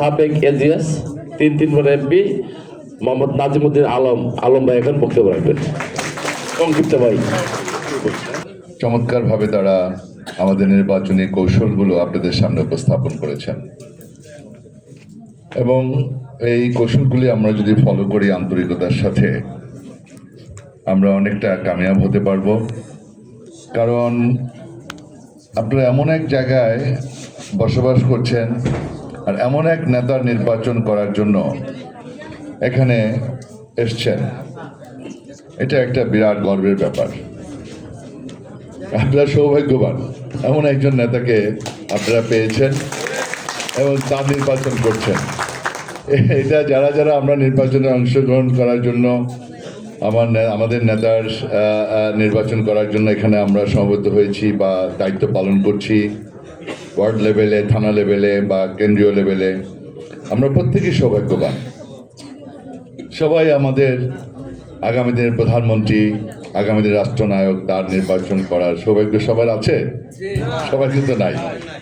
সাবেক AGS 3 MP Mohammad Nazimuddin Alam ভাই এখন বক্তব্য রাখবেন। সংক্ষিপ্ত ভাই। চমৎকারভাবে তারা আমাদের নির্বাচনী কৌশলগুলো আপনাদের সামনে উপস্থাপন করেছেন এবং এই কৌশলগুলি আমরা যদি ফলো করি আন্তরিকতার সাথে আমরা অনেকটা কামিয়াব হতে পারবো। কারণ আপনারা এমন এক জায়গায় বসবাস করছেন আর এমন এক নেতার নির্বাচন করার জন্য এখানে এসছেন, এটা একটা বিরাট গর্বের ব্যাপার। আপনারা সৌভাগ্যবান, এমন একজন নেতাকে আপনারা পেয়েছেন এবং তার নির্বাচন করছেন। এটা যারা যারা আমরা নির্বাচনে অংশগ্রহণ করার জন্য আমাদের নেতার নির্বাচন করার জন্য এখানে আমরা সমবেত হয়েছি বা দায়িত্ব পালন করছি, ওয়ার্ড লেভেলে, থানা লেভেলে বা কেন্দ্রীয় লেভেলে, আমরা প্রত্যেকেই সৌভাগ্যবান। সবাই আমাদের আগামী দিনের প্রধানমন্ত্রী, আগামী দিনের রাষ্ট্রনায়ক, তার নির্বাচন করার সৌভাগ্য সবার আছে, সবার কিন্তু নাই।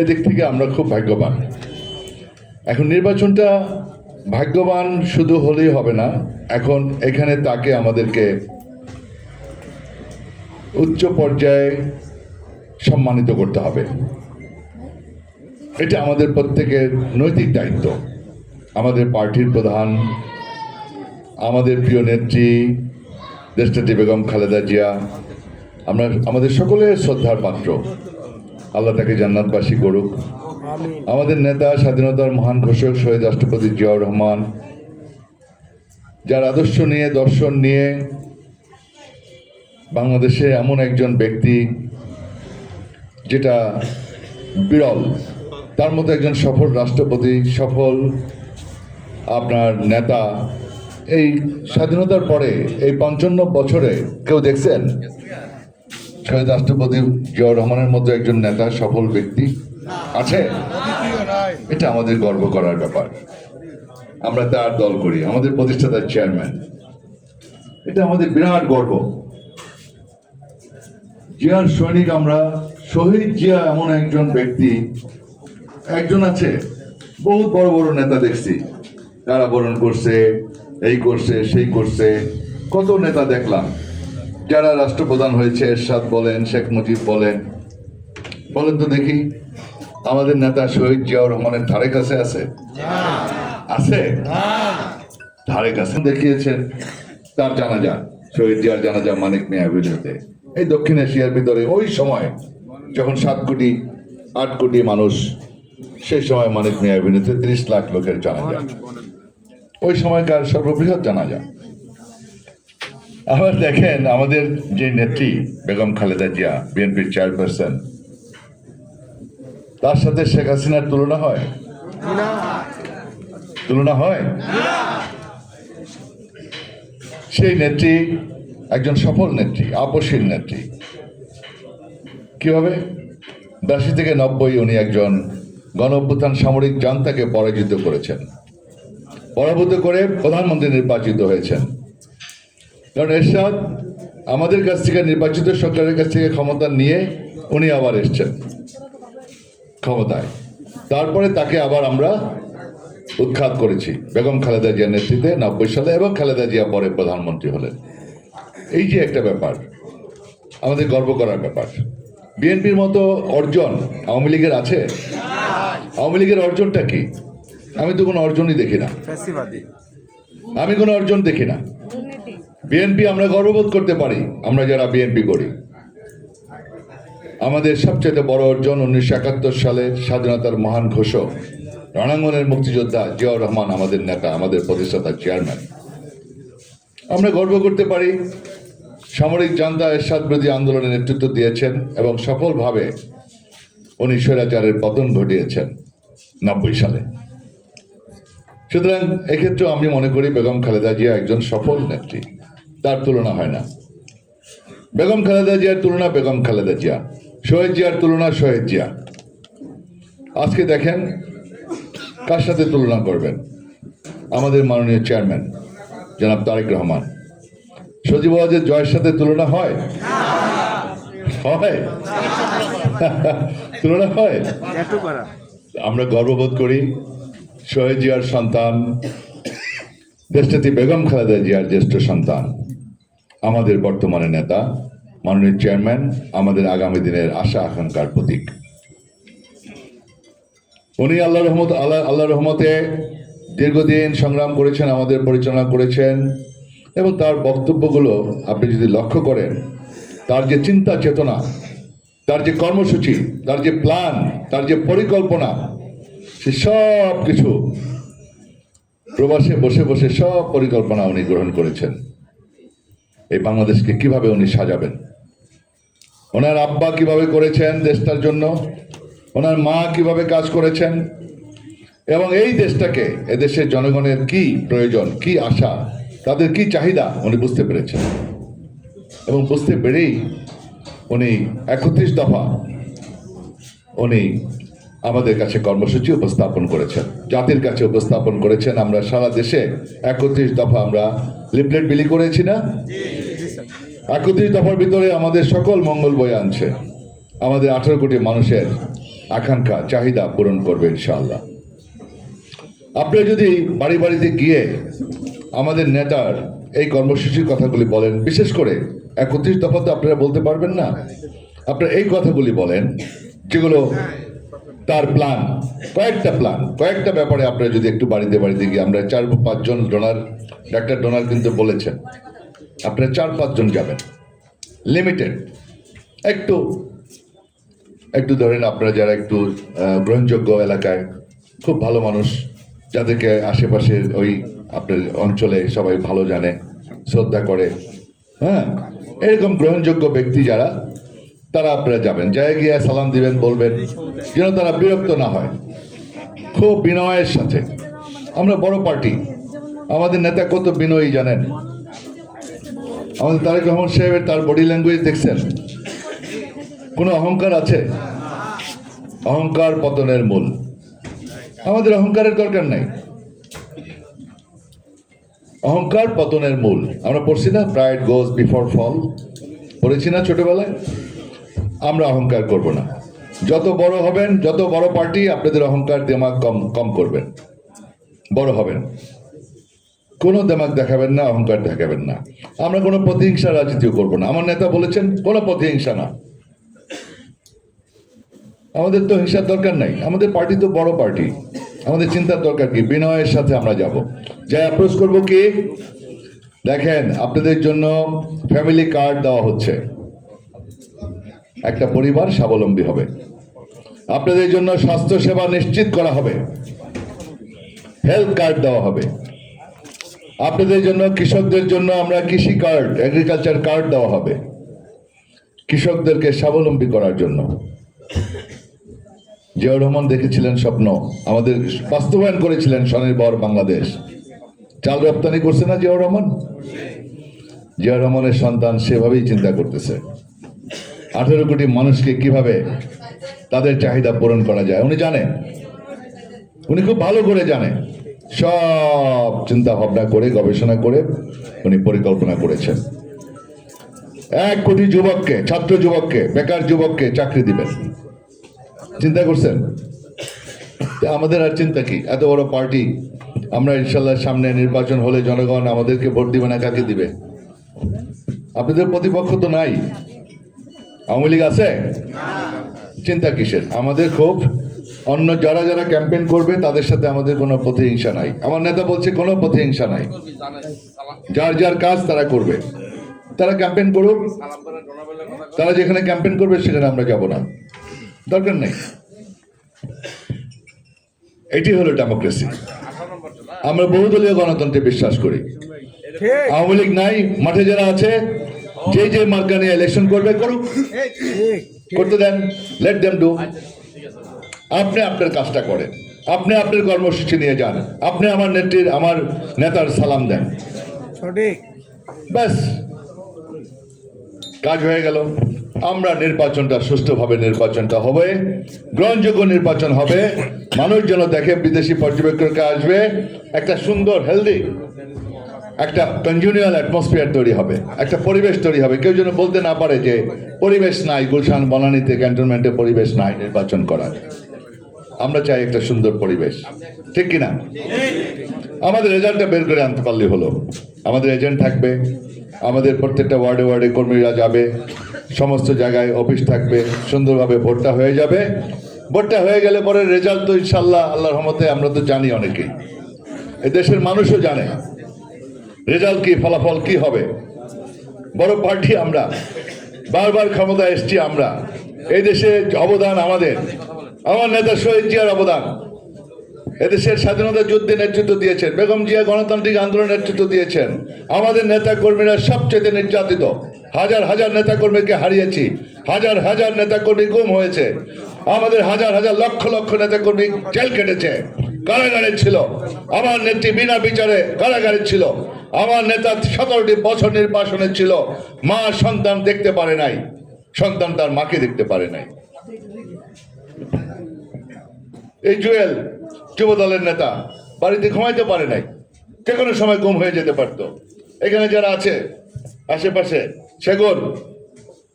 এদিক থেকে আমরা খুব ভাগ্যবান। এখন নির্বাচনটা ভাগ্যবান শুধু হলেই হবে না, এখন এখানে তাকে আমাদেরকে উচ্চ পর্যায়ে সম্মানিত করতে হবে। এটা আমাদের প্রত্যেকের নৈতিক দায়িত্ব। আমাদের পার্টির প্রধান, আমাদের প্রিয় নেত্রী দেশনেত্রী বেগম খালেদা জিয়া, আমাদের সকলের শ্রদ্ধার পাত্র, আল্লাহ তাকে জান্নাতবাসী করুক। আমাদের নেতা, স্বাধীনতার মহান ঘোষক শহীদ রাষ্ট্রপতি জিয়াউর রহমান, যার আদর্শ নিয়ে, দর্শন নিয়ে বাংলাদেশে এমন একজন ব্যক্তি যেটা বিরল, তার মতো একজন সফল রাষ্ট্রপতি, সফল আপনার নেতা এই স্বাধীনতার পরে এই 55 বছরে কেউ দেখছেন? শহীদ রাষ্ট্রপতি জিয়াউর রহমানের মতো একজন নেতা, সফল ব্যক্তি আছে? এটা আমাদের গর্ব করার ব্যাপার। আমরা তার দল করি, আমাদের প্রতিষ্ঠাতার চেয়ারম্যান, এটা আমাদের বিরাট গর্ব। জিয়ার সৈনিক আমরা। শহীদ জিয়া এমন একজন ব্যক্তি, একজন আছে, বহুত বড় বড় নেতা দেখছি, কারাবরণ করছে, এই করছে, সেই করছে, কত নেতা দেখলাম যারা রাষ্ট্রপ্রধান হয়েছে। এরশাদ বলেন, শেখ মুজিব বলেন তো দেখি আমাদের নেতা শহীদ জিয়াউর রহমানের ধারে কাছে আছে? আছে? ধারে কাছে দেখিয়েছেন তার জানাজা, শহীদ জিয়ার জানাজা মানিক মিয়া অ্যাভিনিউতে, এই দক্ষিণ এশিয়ার ভিতরে ওই সময় যখন 7 কোটি 8 কোটি মানুষ, সেই সময় মানিক মিয়া অ্যাভিনিউতে 30 লাখ লোকের জানাজা, ওই সময়কার সর্ববৃহৎ জানাজা। আবার দেখেন আমাদের যে নেত্রী বেগম খালেদা জিয়া, বিএনপির চেয়ারপারসন, তার সাথে শেখ হাসিনার তুলনা হয়? তুলনা হয়? সেই নেত্রী একজন সফল নেত্রী, আপসীর নেত্রী। কিভাবে? 82 থেকে 90 উনি একজন গণ-অভ্যুত্থান সামরিক জান্তাকে পরাজিত করেছেন, পরাভূত করে প্রধানমন্ত্রী নির্বাচিত হয়েছেন। কারণ এরশাদ আমাদের কাছ থেকে, নির্বাচিত সরকারের কাছ থেকে ক্ষমতা নিয়ে উনি আবার এসছেন ক্ষমতায়। তারপরে তাকে আবার আমরা উৎখাত করেছি বেগম খালেদা জিয়ার নেতৃত্বে 90 সালে, এবং খালেদা জিয়া পরে প্রধানমন্ত্রী হলেন। এই যে একটা ব্যাপার, আমাদের গর্ব করার ব্যাপার। বিএনপির মতো অর্জন আওয়ামী লীগের আছে? আওয়ামী লীগের অর্জনটা কি? আমি তো কোনো অর্জনই দেখি না, আমি কোনো অর্জন দেখি না। বিএনপি আমরা গর্ববোধ করতে পারি, আমরা যারা বিএনপি করি। আমাদের সবচেয়ে বড় অর্জন 1971 সালের স্বাধীনতার মহান ঘোষক, রণাঙ্গনের মুক্তিযোদ্ধা জিয়াউর রহমান আমাদের নেতা, আমাদের প্রতিষ্ঠাতার চেয়ারম্যান। আমরা গর্ব করতে পারি সামরিক জান্তা এরশাদ বিরোধী আন্দোলনের নেতৃত্ব দিয়েছেন এবং সফলভাবে উনি স্বৈরাচারের পতন ঘটিয়েছেন 90 সালে। সুতরাং এক্ষেত্রে আমি মনে করি বেগম খালেদা জিয়া একজন সফল নেত্রী, তার তুলনা হয় না। বেগম খালেদা জিয়ার তুলনা বেগম খালেদা জিয়া, শহীদ জিয়ার তুলনা শহীদ জিয়া। আজকে দেখেন কার সাথে তুলনা করবেন? আমাদের মাননীয় চেয়ারম্যান জনাব তারেক রহমান, সজীব ওয়াজেদ জয়ের সাথে তুলনা হয়? হয়? তুলনা হয়? আমরা গর্ববোধ করি শহীদ জিয়ার সন্তান, দেশনেত্রী বেগম খালেদা জিয়ার জ্যেষ্ঠ সন্তান, আমাদের বর্তমানে নেতা, মাননীয় চেয়ারম্যান, আমাদের আগামী দিনের আশা আকাঙ্ক্ষার প্রতীক। উনি আল্লাহ রহমতে দীর্ঘদিন সংগ্রাম করেছেন, আমাদের পরিচালনা করেছেন, এবং তার বক্তব্যগুলো আপনি যদি লক্ষ্য করেন, তার যে চিন্তা চেতনা, তার যে কর্মসূচি, তার যে প্ল্যান, তার যে পরিকল্পনা, সে সব কিছু প্রবাসে বসে বসে সব পরিকল্পনা উনি গ্রহণ করেছেন। এই বাংলাদেশকে কিভাবে উনি সাজাবেন, ওনার আব্বা কিভাবে করেছেন দেশটার জন্য, ওনার মা কিভাবে কাজ করেছেন, এবং এই দেশটাকে, এদেশের জনগণের কি প্রয়োজন, কি আশা, তাদের কি চাহিদা উনি বুঝতে পেরেছেন। এবং বুঝতে পেরেই উনি 31 দফা উনি আমাদের কাছে কর্মসূচি উপস্থাপন করেছেন, জাতির কাছে উপস্থাপন করেছেন। আমরা সারা দেশে 31 দফা আমরা লিফলেট বিলি করেছি না? 31 দফার ভিতরে আমাদের সকল মঙ্গল বয়ে আনছে, আমাদের 18 কোটি মানুষের আকাঙ্ক্ষা চাহিদা পূরণ করবে ইনশাআল্লাহ। আপনি যদি বাড়ি বাড়িতে গিয়ে আমাদের নেতার এই কর্মসূচির কথাগুলি বলেন, বিশেষ করে 31 দফা তো আপনারা বলতে পারবেন না, আপনারা এই কথাগুলি বলেন যেগুলো তার প্ল্যান, কয়েকটা ব্যাপারে আপনারা যদি একটু বাড়িতে বাড়িতে গিয়ে, আমরা 4-5 জন ডোনার, ডাক্তার ডোনার কিন্তু বলেছেন, আপনারা 4-5 জন যাবেন, লিমিটেড, একটু ধরেন আপনারা যারা একটু গ্রহণযোগ্য এলাকায়, খুব ভালো মানুষ, যাদেরকে আশেপাশের ওই আপনার অঞ্চলে সবাই ভালো জানে, শ্রদ্ধা করে, হ্যাঁ, এরকম গ্রহণযোগ্য ব্যক্তি যারা, তারা আপনারা যাবেন, যায় গিয়ে সালাম দিবেন, বলবেন, যেন তারা বিরক্ত না হয়, খুব বিনয়ের সাথে। আমরা বড় পার্টি, আমাদের নেতা কত বিনয়ী জানেন? আমাদের তারেক রহমান সাহেবের, তার বডি ল্যাঙ্গুয়েজ দেখছেন? কোনো অহংকার আছে? অহংকার পতনের মূল। আমাদের অহংকারের দরকার নাই, অহংকার পতনের মূল। আমরা পড়ছি না, প্রাইড গোজ বিফোর ফল, পড়েছি না ছোটবেলায়? আমরা অহংকার করব না। যত বড় হবেন, যত বড় পার্টি, আপনাদের অহংকার দেমাগ কম করবেন, বড় হবেন, কোনো দেমাগ দেখাবেন না, অহংকার দেখাবেন না। আমরা কোনো প্রতিহিংসা রাজনীতিও করবো না। আমার নেতা বলেছেন কোনো প্রতিহিংসা না, আমাদের তো হিংসার দরকার নাই, আমাদের পার্টি তো বড় পার্টি, আমাদের চিন্তার দরকার কি? বিনয়ের সাথে আমরা যাব, যাই অ্যাপ্রোচ করবো কি? দেখেন, আপনাদের জন্য ফ্যামিলি কার্ড দেওয়া হচ্ছে, একটা পরিবার স্বাবলম্বী হবে। আপনাদের জন্য স্বাস্থ্য সেবা নিশ্চিত করা হবে, হেলথ কার্ড দেওয়া হবে। আপনাদের জন্য, কৃষকদের জন্য আমরা কৃষি কার্ড, এগ্রিকালচার কার্ড দেওয়া হবে, কৃষকদেরকে স্বাবলম্বী করার জন্য। জিয়াউর রহমান দেখেছিলেন স্বপ্ন, আমাদের বাস্তবায়ন করেছিলেন স্বনির্ভর বাংলাদেশ। চাল রপ্তানি করছে না জিয়াউর রহমান? জিয়াউর রহমানের সন্তান সেভাবেই চিন্তা করতেছে, 18 কোটি মানুষকে কিভাবে তাদের চাহিদা পূরণ করা যায়। উনি জানেন, উনি খুব ভালো করে জানেন, সব চিন্তা ভাবনা করে, গবেষণা করে উনি পরিকল্পনা করেছেন। 1 কোটি যুবককে, ছাত্র যুবককে, বেকার যুবককে চাকরি দিবেন, চিন্তা করছেন? আমাদের আর চিন্তা কি? এত বড় পার্টি আমরা, ইনশাল্লাহ সামনে নির্বাচন হলে জনগণ আমাদেরকে ভোট দিবে না, কাকে দিবে? আপনাদের প্রতিপক্ষ তো নাই, আওয়ামী লীগ আছে, চিন্তা কিসের? আমাদের খুব অন্য যারা যারা ক্যাম্পেইন করবে তাদের সাথে আমাদের কোনো প্রতিহিংসা নাই। আমার নেতা বলছে কোনো প্রতিহিংসা নাই, যার যার কাজ তারা করবে, তারা ক্যাম্পেইন করুক, তারা যেখানে ক্যাম্পেইন করবে সেখানে আমরা যাব না, দরকার নেই। এটি হলো ডেমোক্রেসি। আমরা বহুদলীয় গণতন্ত্রে বিশ্বাস করি। আওয়ামী লীগ নাই, মাঠে যারা আছে, যে মার্কা নিয়ে ইলেকশন করবে করুক, করতে দেন, লেট দেম ডু। আপনি আপনার কাজটা করেন, আপনি আপনার কর্মসূচি নিয়ে যান, আপনি আমার নেতার সালাম দেন, ব্যাস কাজ হয়ে গেল। আমরা নির্বাচনটা সুষ্ঠুভাবে নির্বাচনটা হবে, গ্রহণযোগ্য নির্বাচন হবে, মানুষ যেন দেখে, বিদেশি পর্যবেক্ষকরা আসবে, একটা সুন্দর হেলদি একটা কনজুনিয়াল অ্যাটমসফিয়ার তৈরি হবে, একটা পরিবেশ তৈরি হবে। কেউ যেন বলতে না পারে যে পরিবেশ নাই, গুলশান বনানীতে ক্যান্টনমেন্টে পরিবেশ নাই নির্বাচন করার। আমরা চাই একটা সুন্দর পরিবেশ, ঠিক কিনা? আমাদের রেজাল্টটা বের করে আনতে পারলে হলো। আমাদের এজেন্ট থাকবে, আমাদের প্রত্যেকটা ওয়ার্ডে ওয়ার্ডে কর্মীরা যাবে, সমস্ত জায়গায় অফিস থাকবে, সুন্দরভাবে ভোটটা হয়ে যাবে। ভোটটা হয়ে গেলে পরে রেজাল্ট তো ইনশাল্লাহ আল্লাহর রহমতে আমরা তো জানি, অনেকেই এই দেশের মানুষও জানে রেজাল্ট কি, ফলাফল কি হবে। বড় পার্টি আমরা, বারবার ক্ষমতায় এসছি আমরা, এই দেশে অবদান আমাদের, আমার নেতা শহীদ জিয়ার অবদান। এদেশের স্বাধীনতা যুদ্ধে নেতৃত্ব দিয়েছেন, বেগম জিয়া গণতান্ত্রিক আন্দোলনের নেতৃত্ব দিয়েছেন। আমাদের নেতা কর্মীরা সবচেয়ে নির্যাতিত, হাজার হাজার নেতা কর্মীকে হারিয়েছি, হাজার হাজার নেতা কর্মী গুম হয়েছে, আমাদের হাজার হাজার লক্ষ লক্ষ নেতা কর্মী জেল কেটেছে, কারাগারে ছিল। আমার নেত্রী বিনা বিচারে কারাগারে ছিল। আমার নেতা 17টি বছর নির্বাসনে ছিল। মা সন্তান দেখতে পারে নাই, সন্তান তার মাকে দেখতে পারে নাই। এই জুয়েল যুব দলের নেতা বাড়িতে ঘুমাইতে পারে নাই, যে কোনো সময় গুম হয়ে যেতে পারতো। এখানে যারা আছে আশেপাশে, সেগুন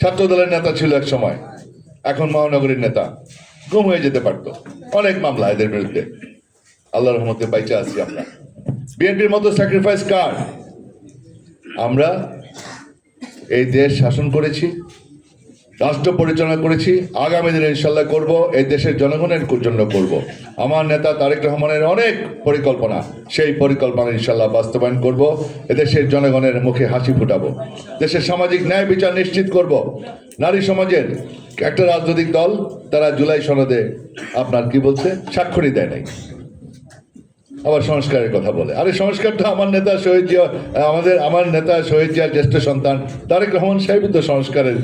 ছাত্র দলের নেতা ছিল এক সময়, এখন মহানগরীর নেতা, গুম হয়ে যেতে পারতো। অনেক মামলা এদের বিরুদ্ধে, আল্লাহর রহমতে বাইচা আছি আমরা। বিএনপির মতো স্যাক্রিফাইস কার? আমরা এই দেশ শাসন করেছি, রাষ্ট্র পরিচালনা করেছি, আগামী দিনে ইনশাল্লাহ করব, এই দেশের জনগণের জন্য করব। আমার নেতা তারেক রহমানের অনেক পরিকল্পনা, সেই পরিকল্পনা ইনশাল্লাহ বাস্তবায়ন করব। এদেশের জনগণের মুখে হাসি ফুটাবো, দেশের সামাজিক ন্যায় বিচার নিশ্চিত করব। নারী সমাজের একটা রাজনৈতিক দল, তারা জুলাই সনদে আপনার কি বলছে, স্বাক্ষরই দেয় নাই, আবার সংস্কারের কথা বলে। আরে সংস্কারটা আমার নেতা শহীদ জিয়া, আমার নেতা শহীদ জিয়ার জ্যেষ্ঠ সন্তান তারেক রহমান সাহেব তো সংস্কারের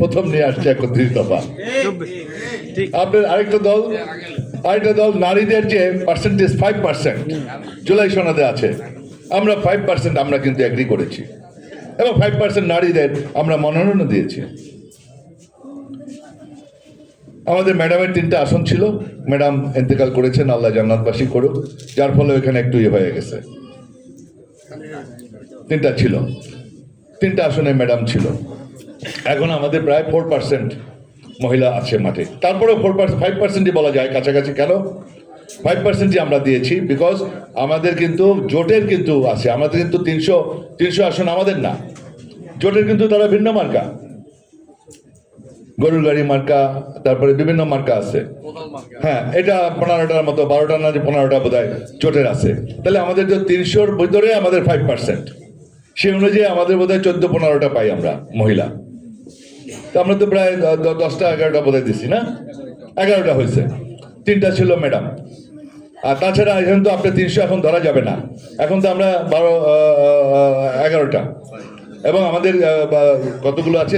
প্রথম নিয়ে আসছে 31 দফা। আপনার আরেকটা দল নারীদের যে পার্সেন্টেজ 5% জুলাই সনদে আছে, আমরা 5% আমরা কিন্তু এগ্রি করেছি, এবং 5% নারীদের আমরা মনোনয়ন দিয়েছি। আমাদের ম্যাডামের 3টা আসন ছিল, ম্যাডাম ইন্তেকাল করেছেন, আল্লাহ জান্নাতবাসী করুক, যার ফলে ওইখানে একটু হয়ে গেছে। 3টা ছিল, 3টা আসনে ম্যাডাম ছিল। এখন আমাদের প্রায় 4% মহিলা আছে মাঠে, তারপরেও 5%ই বলা যায় কাছাকাছি। কেন 5%ই আমরা দিয়েছি? বিকজ আমাদের কিন্তু জোটের কিন্তু আছে, আমাদের কিন্তু 300 আসন আমাদের না, জোটের কিন্তু তারা ভিন্ন মার্কা, গরুর গাড়ি মার্কা, তারপরে বিভিন্ন মার্কা আছে। হ্যাঁ, এটা 15টার মতো, 12টা না যে 15টা বোধ হয় জোটের আছে। তাহলে আমাদের যে 300-র ভিতরে আমাদের 5%, সেই অনুযায়ী আমাদের বোধ হয় 14-15টা পাই আমরা মহিলা। তো আমরা তো প্রায় 10টা-11টা বোধ হয় দিচ্ছি না, 11টা হয়েছে, 3টা ছিল ম্যাডাম। আর তাছাড়া এখন তো আপনার 300 এখন ধরা যাবে না, এখন তো আমরা 11টা, এবং আমাদের কতগুলো আছে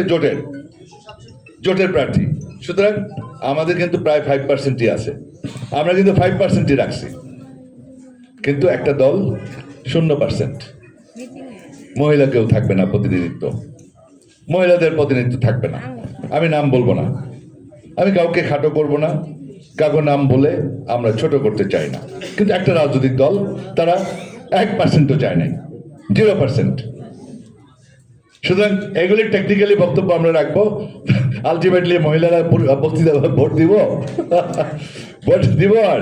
জোটের প্রার্থী। সুতরাং আমাদের কিন্তু প্রায় 5%ই আছে, আমরা কিন্তু 5%ই রাখছি। কিন্তু একটা দল 0%, মহিলা কেউ থাকবে না প্রতিনিধিত্ব, মহিলাদের প্রতিনিধিত্ব থাকবে না। আমি নাম বলবো না, আমি কাউকে খাটো করব না, কাউকে নাম বলে আমরা ছোট করতে চাই না। কিন্তু একটা রাজনৈতিক দল তারা 1%ও চায় নাই, 0%। সুতরাং এগুলি টেকনিক্যালি বক্তব্য আমরা রাখবো, আলটিমেটলি মহিলারা ভোট দিব আর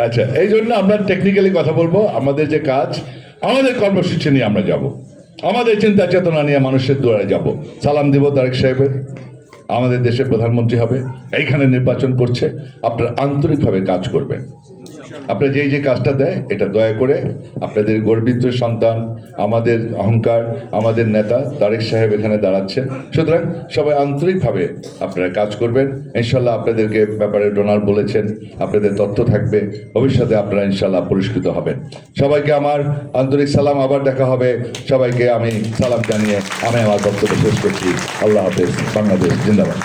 আচ্ছা, এই জন্য আমরা টেকনিক্যালি কথা বলবো। আমাদের যে কাজ, আমাদের কর্মসূচি নিয়ে আমরা যাব, আমাদের চিন্তা চেতনা নিয়ে মানুষের দুয়ারে যাব, সালাম দিব তারেক সাহেবের, আমাদের দেশের প্রধানমন্ত্রী হবে, এইখানে নির্বাচন করছে, আপনারা আন্তরিকভাবে কাজ করবেন। আপনারা যে কাজটা দেয় এটা দয়া করে, আপনাদের গর্বিত সন্তান, আমাদের অহংকার, আমাদের নেতা তারেক সাহেব এখানে দাঁড়াচ্ছেন। সুতরাং সবাই আন্তরিকভাবে আপনারা কাজ করবেন, ইনশাল্লাহ আপনাদেরকে ব্যাপারে ডোনার বলেছেন, আপনাদের তথ্য থাকবে, ভবিষ্যতে আপনারা ইনশাল্লাহ পুরস্কৃত হবেন। সবাইকে আমার আন্তরিক সালাম, আবার দেখা হবে। সবাইকে আমি সালাম জানিয়ে আমি আমার বক্তব্য শেষ করছি। আল্লাহ হাফেজ, বাংলাদেশ জিন্দাবাদ।